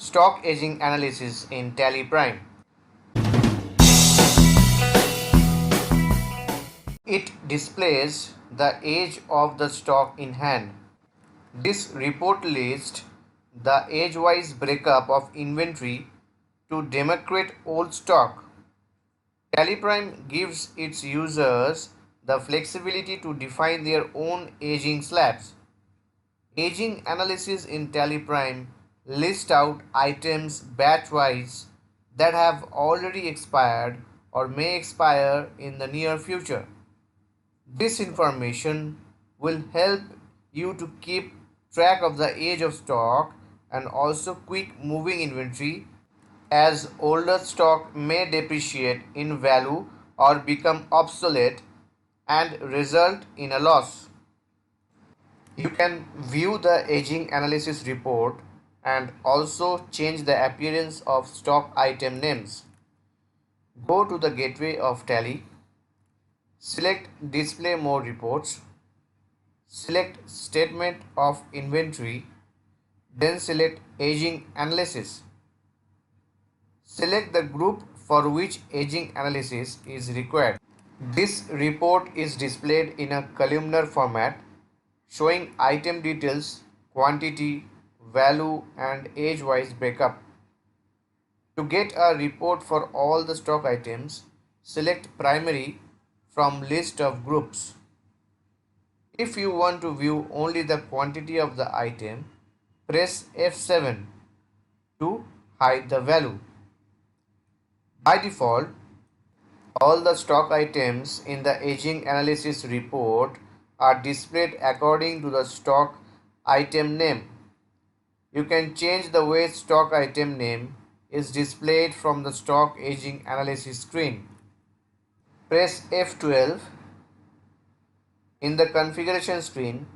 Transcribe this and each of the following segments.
Stock aging analysis in Tally Prime. It displays the age of the stock in hand. This report lists the age-wise breakup of inventory to demarcate old stock. Tally Prime gives its users the flexibility to define their own aging slabs. Aging analysis in Tally Prime lists out items batch-wise that have already expired or may expire in the near future. This information will help you to keep track of the age of stock and also quick moving inventory, as older stock may depreciate in value or become obsolete and result in a loss. You can view the aging analysis report and also change the appearance of stock item names. Go to the gateway of Tally, select Display More Reports, select Statement of Inventory, then select Aging Analysis. Select the group for which aging analysis is required. This report is displayed in a columnar format showing item details, quantity, value and age-wise breakup. To get a report for all the stock items, select Primary from list of groups. If you want to view only the quantity of the item, press F7 to hide the value. By default, all the stock items in the aging analysis report are displayed according to the stock item name. You can change the way stock item name is displayed from the stock aging analysis screen. Press F12. In the configuration screen,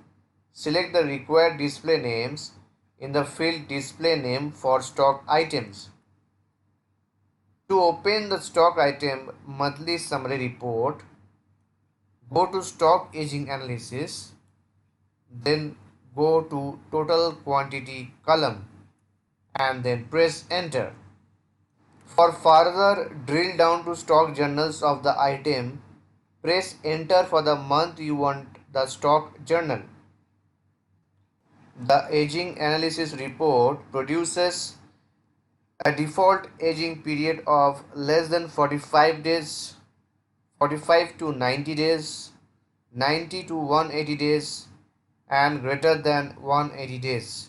select the required display names in the field display name for stock items. To open the stock item monthly summary report, go to stock aging analysis, then go to total quantity column and then press enter. For further drill down to stock journals of the item, press enter for the month you want the stock journal. The aging analysis report produces a default aging period of less than 45 days, 45 to 90 days, 90 to 180 days, and greater than 180 days.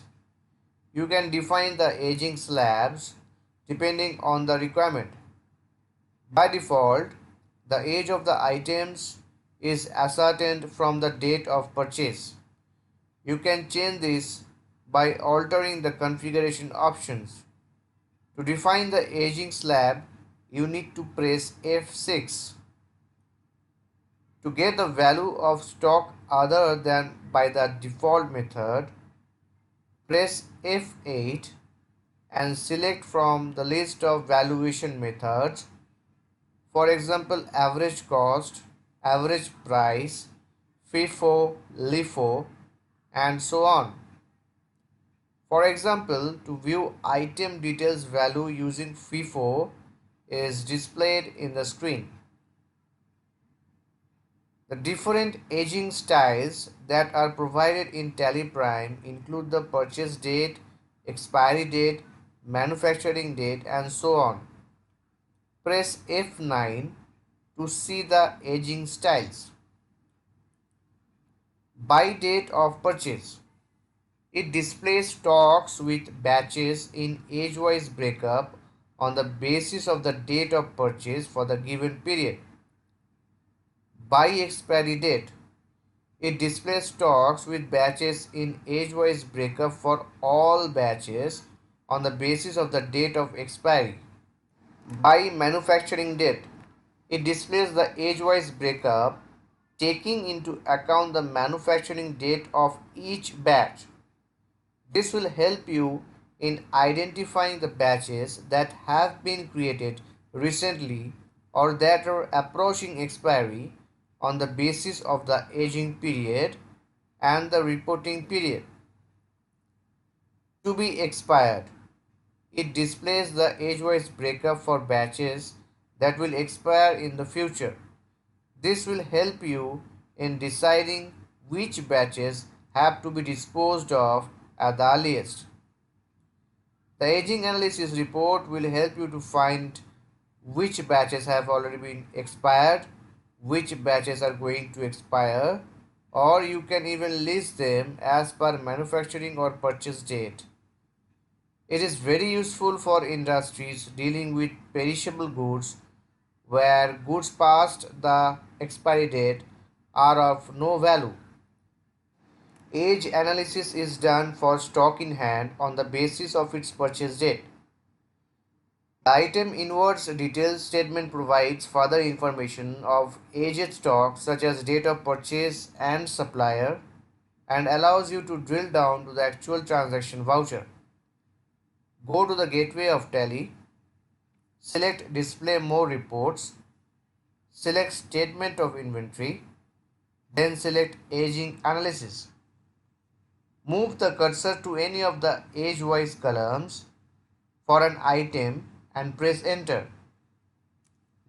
You can define the aging slabs depending on the requirement. By default, the age of the items is ascertained from the date of purchase. You can change this by altering the configuration options. To define the aging slab, you need to press F6. To get the value of stock other than by the default method, press F8 and select from the list of valuation methods. For example, average cost, average price, FIFO, LIFO, and so on. For example, to view item details value using FIFO is displayed in the screen. The different aging styles that are provided in Tally Prime include the purchase date, expiry date, manufacturing date, and so on. Press F9 to see the aging styles. By date of purchase, it displays stocks with batches in age-wise breakup on the basis of the date of purchase for the given period. By expiry date, it displays stocks with batches in age-wise breakup for all batches on the basis of the date of expiry. By manufacturing date, it displays the age-wise breakup taking into account the manufacturing date of each batch. This will help you in identifying the batches that have been created recently or that are approaching expiry on the basis of the aging period and the reporting period. To be expired, It displays the age-wise breakup for batches that will expire in the future. This will help you in deciding which batches have to be disposed of at the earliest. The aging analysis report will help you to find which batches have already been expired, which batches are going to expire, or you can even list them as per manufacturing or purchase date. It is very useful for industries dealing with perishable goods where goods past the expiry date are of no value. Age analysis is done for stock in hand on the basis of its purchase date. The item inwards details statement provides further information of aged stock such as date of purchase and supplier and allows you to drill down to the actual transaction voucher. Go to the gateway of Tally, select display more reports, select statement of inventory, then select aging analysis. Move the cursor to any of the age-wise columns for an item and press enter.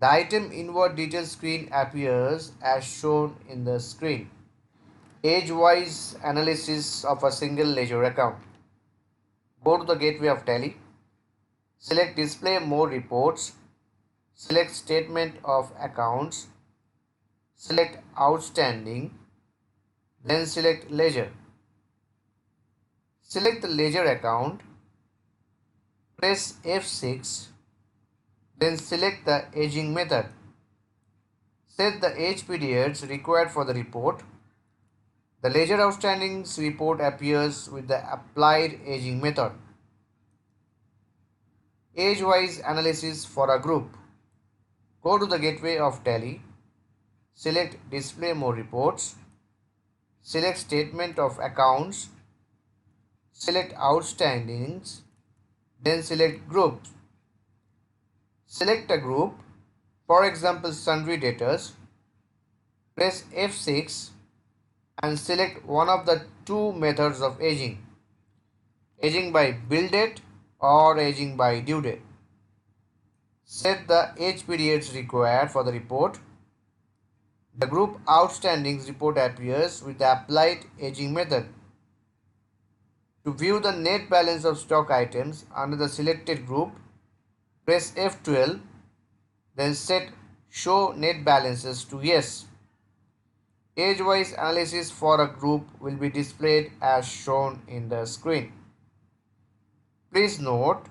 The item inward detail screen appears as shown in the screen. Age-wise analysis of a single ledger account. Go to the gateway of Tally, select display more reports, select statement of accounts, select outstanding, then select ledger. Select the ledger account, press F6, then select the aging method. Set the age periods required for the report. The ledger outstandings report appears with the applied aging method. Age-wise analysis for a group. Go to the gateway of Tally, select display more reports, select statement of accounts, select outstandings, then select groups. Select a group, for example sundry debtors, press F6 and select one of the two methods of aging, aging by bill date or aging by due date. Set the age periods required for the report. The group outstandings report appears with the applied aging method. To view the net balance of stock items under the selected group, press F12, then set Show Net Balances to Yes. Age-wise analysis for a group will be displayed as shown in the screen. Please note,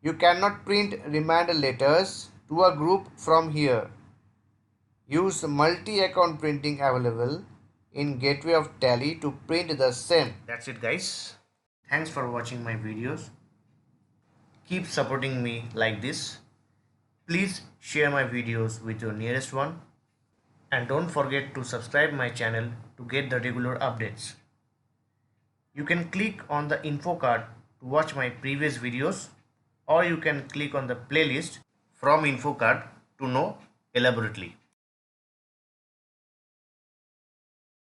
you cannot print reminder letters to a group from here. Use multi-account printing available in Gateway of Tally to print the same. That's it guys. Thanks for watching my videos. Keep supporting me like this. Please share my videos with your nearest one. And don't forget to subscribe my channel to get the regular updates. You can click on the info card to watch my previous videos, or you can click on the playlist from info card to know elaborately.